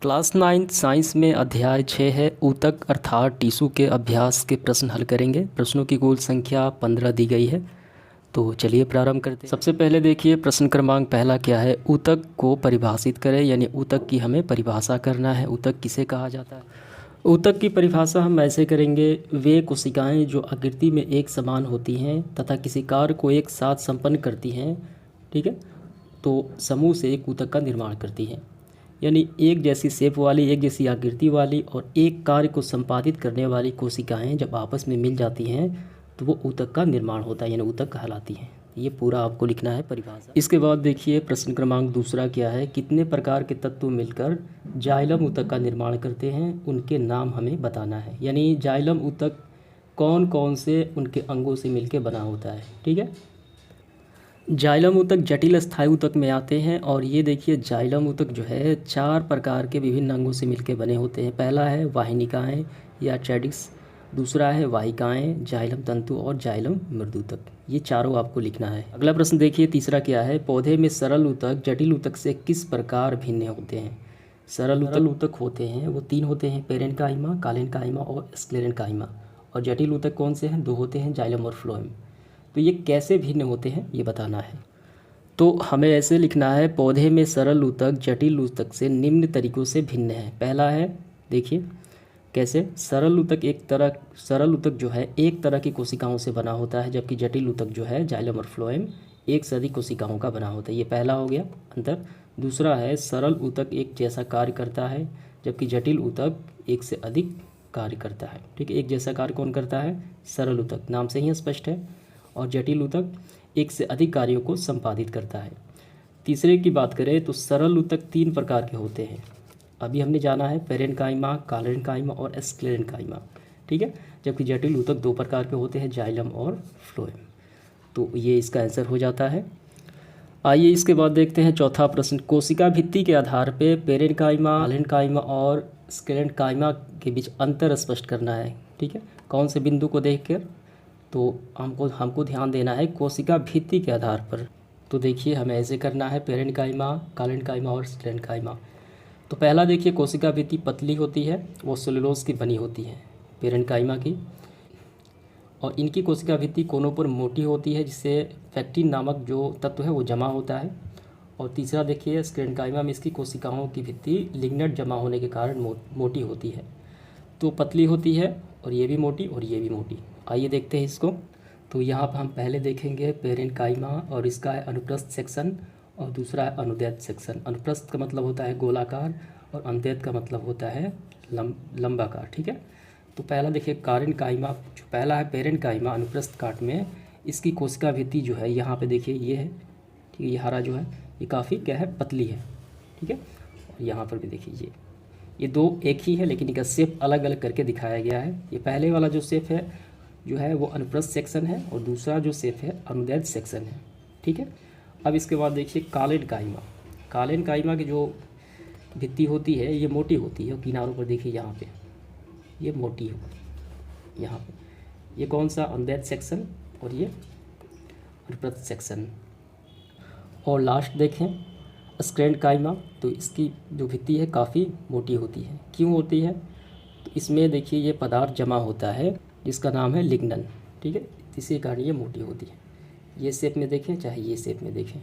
Class 9 science में अध्याय 6 है ऊतक अर्थात टिश्यू के अभ्यास के प्रश्न हल करेंगे। प्रश्नों की कुल संख्या 15 दी गई है। तो चलिए प्रारंभ करते हैं। सबसे पहले देखिए प्रश्न क्रमांक पहला क्या है, ऊतक को परिभाषित करें, यानी ऊतक की हमें परिभाषा करना है। ऊतक किसे कहा जाता है? ऊतक की परिभाषा हम ऐसे करेंगे, वे कोशिकाएं जो आकृति में एक समान होती हैं तथा किसी कार्य को एक साथ संपन्न करती हैं, ठीक है, तो समूह से एक ऊतक का निर्माण करती हैं। यानी एक जैसी शेप वाली, एक जैसी आकृति वाली और एक कार्य को संपादित करने वाली कोशिकाएं जब आपस में मिल जाती हैं तो वो ऊतक का निर्माण होता है, यानी ऊतक कहलाती हैं। ये पूरा आपको लिखना है परिभाषा। इसके बाद देखिए प्रश्न क्रमांक दूसरा क्या है, कितने प्रकार के तत्व मिलकर जाइलम ऊतक का निर्माण करते हैं, उनके नाम हमें बताना है। यानी जाइलम ऊतक कौन कौन से उनके अंगों से मिलकर बना होता है, ठीक है। जाइलम ऊतक जटिल स्थायी ऊतक में आते हैं और ये देखिए जाइलम ऊतक जो है 4 प्रकार के विभिन्न अंगों से मिलकर बने होते हैं। पहला है वाहिनिकाएँ या चैडिक्स, दूसरा है वाहिकाएँ, जाइलम तंतु और जाइलम मृदूतक। ये चारों आपको लिखना है। अगला प्रश्न देखिए तीसरा क्या है, पौधे में सरल ऊतक जटिल ऊतक से किस प्रकार भिन्न होते हैं? सरल ऊतक होते हैं वो 3 होते हैं, पेरेन्काइमा, कालेन्काइमा और स्क्लेरेन्काइमा। और जटिल ऊतक कौन से हैं? 2 होते हैं, जाइलम और फ्लोएम। तो ये कैसे भिन्न होते हैं ये बताना है। तो हमें ऐसे लिखना है, पौधे में सरल ऊतक जटिल ऊतक से निम्न तरीकों से भिन्न है। पहला है, देखिए कैसे, सरल ऊतक जो है एक तरह की कोशिकाओं से बना होता है, जबकि जटिल ऊतक जो है जाइलम और फ्लोएम एक से अधिक कोशिकाओं का बना होता है। ये पहला हो गया अंतर। दूसरा है, सरल ऊतक एक जैसा कार्य करता है, जबकि जटिल ऊतक एक से अधिक कार्य करता है, ठीक है। एक जैसा कार्य कौन करता है? सरल ऊतक, नाम से ही स्पष्ट है। और जटिल ऊतक एक से अधिक कार्यों को संपादित करता है। तीसरे की बात करें तो सरल ऊतक 3 प्रकार के होते हैं। अभी हमने जाना है, पेरेन्काइमा, कालेन्काइमा और स्क्लेरेन्काइमा, ठीक है। जबकि जटिल ऊतक 2 प्रकार के होते हैं, जाइलम और फ्लोएम। तो ये इसका आंसर हो जाता है। आइए इसके बाद देखते हैं चौथा प्रश्न, कोशिका भित्ति के आधार पे पेरेन्काइमा, कालेन्काइमा और स्क्लेरेन्काइमा के बीच अंतर स्पष्ट करना है, ठीक है। कौन से बिंदु को देखकर? तो हमको ध्यान देना है कोशिका भित्ति के आधार पर। तो देखिए हमें ऐसे करना है, पेरेन्काइमा, कालेन्काइमा और स्क्लेरेन्काइमा। तो पहला देखिए, कोशिका भित्ति पतली होती है, वो सेलुलोज की बनी होती है पेरेन्काइमा की, और इनकी कोशिका भित्ति कोनों पर मोटी होती है, जिससे फैक्टिन नामक जो तत्व है वो जमा होता है। और तीसरा देखिए, स्क्लेरेन्काइमा में इसकी कोशिकाओं की भित्ति लिग्नट जमा होने के कारण मोटी होती है। तो पतली होती है और ये भी मोटी और ये भी मोटी। आइए देखते हैं इसको। तो यहाँ पर हम पहले देखेंगे पेरेन्काइमा, और इसका है अनुप्रस्थ सेक्शन और दूसरा है अनुदैर्ध्य सेक्शन। अनुप्रस्थ का मतलब होता है गोलाकार और अनुदैर्ध्य का मतलब होता है लंबाकार, ठीक है। तो पहला देखिए कारेन्काइमा, जो पहला है पेरेन्काइमा अनुप्रस्थ काट में, इसकी कोशिका भित्ति जो है यहाँ पे देखिए ये है, ठीक है। ये हरा जो है ये काफ़ी क्या है, पतली है, ठीक है। और यहाँ पर भी देखिए ये 2 एक ही है, लेकिन इनका शेप अलग अलग करके दिखाया गया है। ये पहले वाला जो शेप है जो है वो अनुप्रस्थ सेक्शन है और दूसरा जो शेप है अनुदैर्ध्य सेक्शन है, ठीक है। अब इसके बाद देखिए कालेन्काइमा। कालेन्काइमा की जो भित्ति होती है ये मोटी होती है, और किनारों पर देखिए यहाँ पे ये मोटी होगी, यहाँ पे ये कौन सा, अनुदैर्ध्य सेक्शन, और ये अनुप्रस्थ सेक्शन। और लास्ट देखें स्क्लेरेन्काइमा, तो इसकी जो भित्ति है काफ़ी मोटी होती है। क्यों होती है? तो इसमें देखिए ये पदार्थ जमा होता है जिसका नाम है लिग्नन, ठीक है। इसी कारण ये मोटी होती है। ये शेप में देखें चाहे ये शेप में देखें।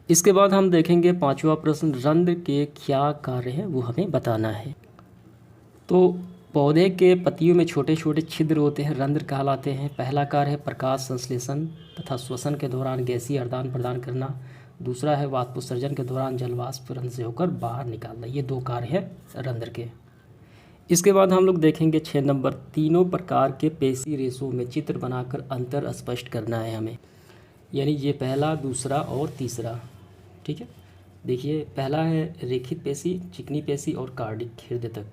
इसके बाद हम देखेंगे 5वां प्रश्न, रंध्र के क्या कार्य हैं वो हमें बताना है। तो पौधे के पत्तियों में छोटे छोटे छिद्र होते हैं, रंध्र कहलाते हैं। पहला कार्य है प्रकाश संश्लेषण तथा श्वसन के दौरान गैसीय आदान प्रदान करना। दूसरा है वाष्पोत्सर्जन के दौरान जलवाष्प रंध्र से होकर बाहर निकालना। ये 2 कार्य हैं रंध्र के। इसके बाद हम लोग देखेंगे 6 नंबर, तीनों प्रकार के पेशी रेशों में चित्र बनाकर अंतर स्पष्ट करना है हमें। यानी ये पहला, दूसरा और तीसरा, ठीक है। देखिए पहला है रेखित पेशी, चिकनी पेशी और कार्डिक हृदय तक।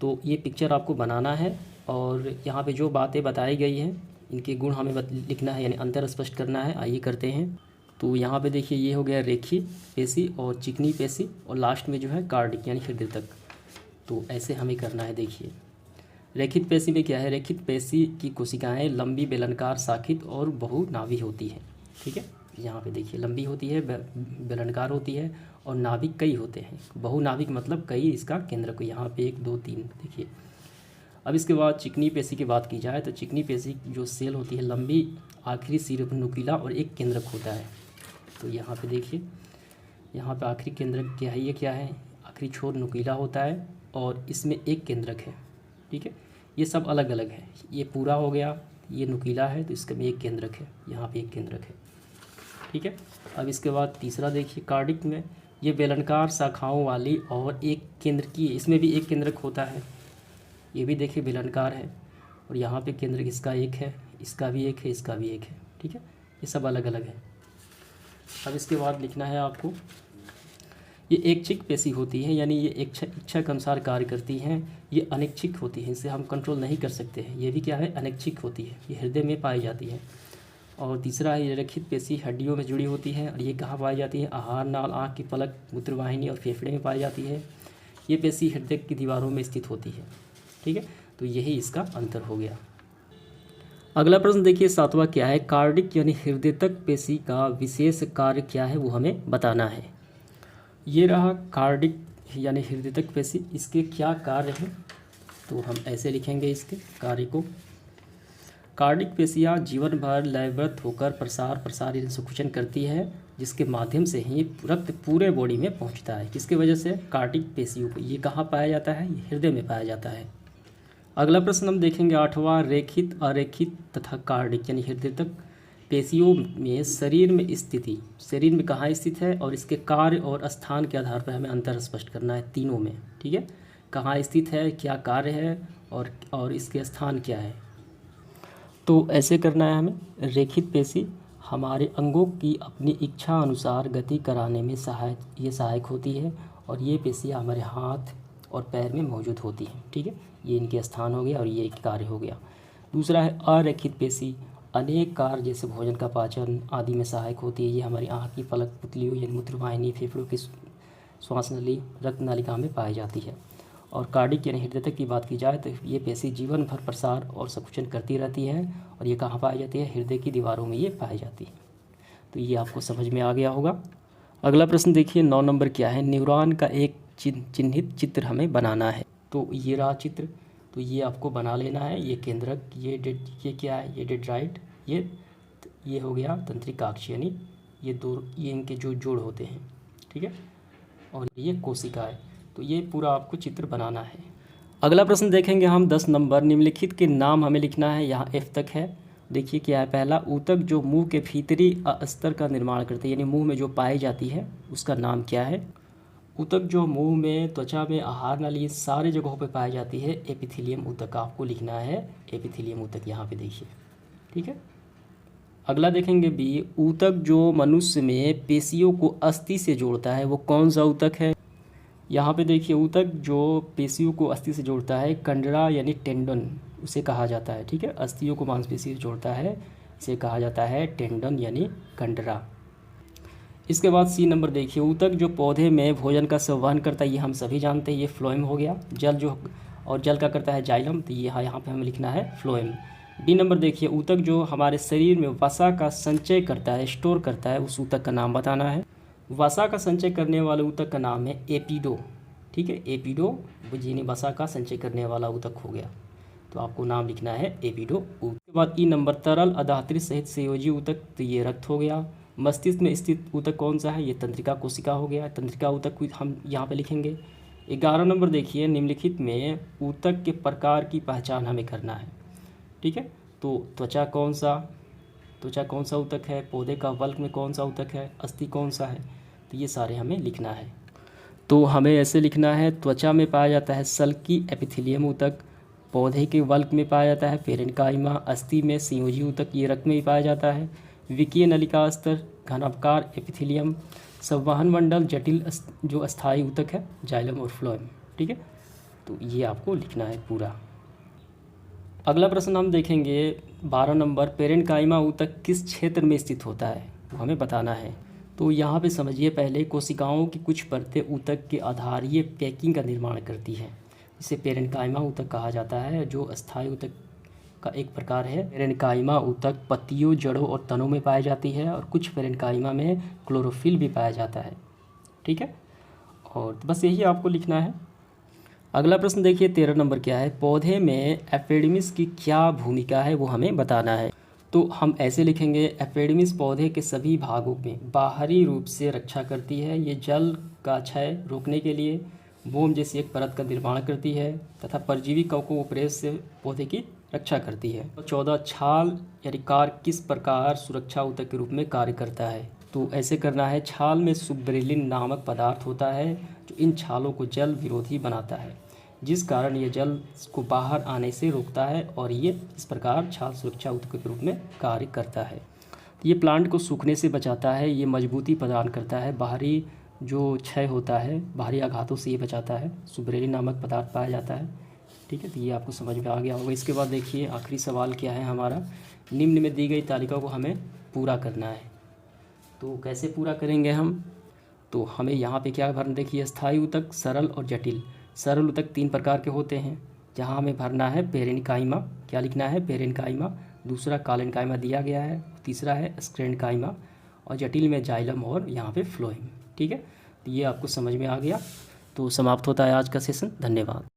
तो ये पिक्चर आपको बनाना है और यहाँ पे जो बातें बताई गई हैं इनके गुण हमें लिखना है, यानी अंतर स्पष्ट करना है। आइए करते हैं। तो यहाँ पे देखिए ये हो गया रेखित पेशी और चिकनी पेशी, और लास्ट में जो है कार्डिक यानी हृदय तक। तो ऐसे हमें करना है। देखिए रेखित पेशी में क्या है, रेखित पेशी की कोशिकाएं लंबी बेलनकार शाखित और बहुनाभी होती हैं, ठीक है। यहाँ पे देखिए लंबी होती है, बेलनाकार होती है, और नाभिक कई होते हैं। बहुनाभिक मतलब कई इसका केंद्रक, यहाँ पे 1 2 3 देखिए। अब इसके बाद चिकनी पेशी की बात की जाए तो चिकनी पेशी जो सेल होती है लंबी, आखिरी सिर नुकीला और एक केंद्रक होता है। तो यहाँ पे देखिए, यहाँ पे आखिरी केंद्रक क्या है, ये क्या है, आखिरी छोर नुकीला होता है और इसमें एक केंद्रक है। ठीक है, ये सब अलग अलग है। ये पूरा हो गया, ये नुकीला है तो इसका में एक केंद्रक है, यहाँ पे एक केंद्रक है। ठीक है, अब इसके बाद तीसरा देखिए कार्डिक में, ये बेलनाकार शाखाओं वाली और एक केंद्र की, इसमें भी एक केंद्रक होता है। ये भी देखिए बेलनाकार है और यहाँ पे केंद्रक इसका एक है, इसका भी एक है, इसका भी एक है। ठीक है, ये सब अलग अलग है। अब इसके बाद लिखना है आपको, ये ऐच्छिक पेशी होती है, यानी ये इच्छा के अनुसार कार्य करती हैं। ये अनैच्छिक होती है, इसे हम कंट्रोल नहीं कर सकते हैं। ये भी क्या है, अनैच्छिक होती है, ये हृदय में पाई जाती है। और तीसरा है ये रेखित पेशी हड्डियों में जुड़ी होती है और ये कहाँ पाई जाती है, आहार नाल, आँख की पलक, मूत्रवाहिनी और फेफड़े में पाई जाती है। ये पेशी हृदय की दीवारों में स्थित होती है। ठीक है, तो यही इसका अंतर हो गया। अगला प्रश्न देखिए 7वां क्या है, कार्डिक यानी हृदय तक पेशी का विशेष कार्य क्या है वो हमें बताना है। ये रहा कार्डिक यानी हृदय तक पेशी, इसके क्या कार्य हैं तो हम ऐसे लिखेंगे इसके कार्य को। कार्डिक पेशियाँ जीवन भर लयबद्ध होकर प्रसार यानी संकुचन करती है, जिसके माध्यम से ही रक्त पूरे बॉडी में पहुंचता है। किसके वजह से, कार्डिक पेशियों को। ये कहाँ पाया जाता है, ये हृदय में पाया जाता है। अगला प्रश्न हम देखेंगे 8वां, रेखित, अरेखित तथा कार्डिक यानी हृदय तक पेशियों में शरीर में स्थिति, शरीर में कहाँ स्थित है और इसके कार्य और स्थान के आधार पर हमें अंतर स्पष्ट करना है तीनों में। ठीक है, कहाँ स्थित है, क्या कार्य है और इसके स्थान क्या है। तो ऐसे करना है हमें। रेखित पेशी हमारे अंगों की अपनी इच्छा अनुसार गति कराने में सहायक होती है और ये पेशियाँ हमारे हाथ और पैर में मौजूद होती हैं। ठीक है, ये इनके स्थान हो गया और ये एक कार्य हो गया। दूसरा है अरेखित पेशी, अनेक कार्य जैसे भोजन का पाचन आदि में सहायक होती है। ये हमारी आँख की पलक, पुतलियों यानी मूत्रवाहिनी, फेफड़ों की श्वास नली, रक्त नालिका में पाई जाती है। और कार्डिक यानी हृदय तक की बात की जाए तो ये पेशी जीवन भर प्रसार और संकुचन करती रहती है और ये कहाँ पाई जाती है, हृदय की दीवारों में ये पाई जाती है। तो ये आपको समझ में आ गया होगा। अगला प्रश्न देखिए 9 नंबर क्या है, न्यूरॉन का एक चिन्हित चित्र हमें बनाना है। तो ये रहा चित्र, तो ये आपको बना लेना है। ये केंद्रक, ये क्या है, ये डेंड्राइट, ये हो गया तंत्रिकाक्ष यानी ये इनके जो जोड़ होते हैं। ठीक है, और ये कोशिका है। तो ये पूरा आपको चित्र बनाना है। अगला प्रश्न देखेंगे हम 10 नंबर, निम्नलिखित के नाम हमें लिखना है। यहाँ F तक है। देखिए क्या है, पहला ऊतक जो मुंह के भीतरी अस्तर का निर्माण करते हैं, यानी मुंह में जो पाई जाती है उसका नाम क्या है। ऊतक जो मुंह में, त्वचा में, आहार नाली सारे जगहों पे पाई जाती है, एपिथेलियम ऊतक आपको लिखना है। एपिथेलियम ऊतक यहाँ पे देखिए। ठीक है, अगला देखेंगे बी, ऊतक जो मनुष्य में पेशियों को अस्थि से जोड़ता है वो कौन सा ऊतक है। यहाँ पे देखिए ऊतक जो पेशियों को अस्थि से जोड़ता है, कंडरा यानी टेंडन उसे कहा जाता है। ठीक है, अस्थियों को मांसपेशी से जोड़ता है, इसे कहा जाता है टेंडन यानी कंडरा। इसके बाद सी नंबर देखिए, ऊतक जो पौधे में भोजन का संवहन करता है, ये हम सभी जानते हैं, ये फ्लोएम हो गया। जल का करता है जाइलम, तो ये यहाँ पे हमें लिखना है फ्लोएम। डी नंबर देखिए, ऊतक जो हमारे शरीर में वसा का संचय करता है, स्टोर करता है, उस ऊतक का नाम बताना है। वसा का संचय करने वाले ऊतक का नाम है एपिडो। ठीक है, एपिडो यानी वसा का संचय करने वाला ऊतक हो गया, तो आपको नाम लिखना है एपिडो ऊतक। उसके बाद ई नंबर, तरल अधात्रि सहित संयोजी ऊतक, तो ये रक्त हो गया। मस्तिष्क में स्थित ऊतक कौन सा है, ये तंत्रिका कोशिका हो गया। तंत्रिका ऊतक हम यहाँ पे लिखेंगे। 11 नंबर देखिए, निम्नलिखित में ऊतक के प्रकार की पहचान हमें करना है। ठीक है, तो त्वचा कौन सा ऊतक है, पौधे का वल्क में कौन सा ऊतक है, अस्थि कौन सा है, तो ये सारे हमें लिखना है। तो हमें ऐसे लिखना है, त्वचा में पाया जाता है सल्की एपिथेलियम ऊतक, पौधे के वल्क में पाया जाता है पेरेन्काइमा, अस्थि में संयोजी ऊतक, ये रक्त में भी पाया जाता है। विकीय नलिका स्तर घनाकार एपिथेलियम, संवहन मंडल जटिल जो अस्थायी ऊतक है जाइलम और फ्लोएम। ठीक है, तो ये आपको लिखना है पूरा। अगला प्रश्न हम देखेंगे 12 नंबर, पेरेन्काइमा ऊतक किस क्षेत्र में स्थित होता है वो हमें बताना है। तो यहाँ पे समझिए, पहले कोशिकाओं की कुछ परतें ऊतक के आधारीय पैकिंग का निर्माण करती हैं, इसे पेरेन्काइमा ऊतक कहा जाता है। जो अस्थायी ऊतक का एक प्रकार है। पेरेन्काइमा ऊतक पत्तियों, जड़ों और तनों में पाई जाती है और कुछ पेरेन्काइमा में क्लोरोफिल भी पाया जाता है। ठीक है, और बस यही आपको लिखना है। अगला प्रश्न देखिए 13 नंबर क्या है, पौधे में एपिडर्मिस की क्या भूमिका है वो हमें बताना है। तो हम ऐसे लिखेंगे, एपिडर्मिस पौधे के सभी भागों में बाहरी रूप से रक्षा करती है। ये जल का क्षय रोकने के लिए मोम जैसी एक परत का निर्माण करती है तथा परजीवी कवकों को प्रेस से पौधे की रक्षा करती है। 14 छाल यानी कार किस प्रकार सुरक्षा ऊतक के रूप में कार्य करता है। तो ऐसे करना है, छाल में सुब्रेलिन नामक पदार्थ होता है जो इन छालों को जल विरोधी बनाता है, जिस कारण ये जल को बाहर आने से रोकता है और ये इस प्रकार छाल सुरक्षा ऊतक के रूप में कार्य करता है। ये प्लांट को सूखने से बचाता है, ये मजबूती प्रदान करता है, बाहरी जो क्षय होता है बाहरी आघातों से ये बचाता है, सुब्रेलिन नामक पदार्थ पाया जाता है। ठीक है, तो ये आपको समझ में आ गया होगा। इसके बाद देखिए आखिरी सवाल क्या है हमारा, निम्न में दी गई तालिका को हमें पूरा करना है। तो कैसे पूरा करेंगे हम, तो हमें यहाँ पे क्या भरना, देखिए स्थायी ऊतक, सरल और जटिल। सरल ऊतक 3 प्रकार के होते हैं, जहाँ हमें भरना है पेरेन्काइमा, क्या लिखना है पेरेन्काइमा, दूसरा कालेन्काइमा दिया गया है, तीसरा है स्क्लेरेन्काइमा और जटिल में जाइलम और यहाँ पे फ्लोएम। ठीक है, तो ये आपको समझ में आ गया। तो समाप्त होता है आज का सेशन, धन्यवाद।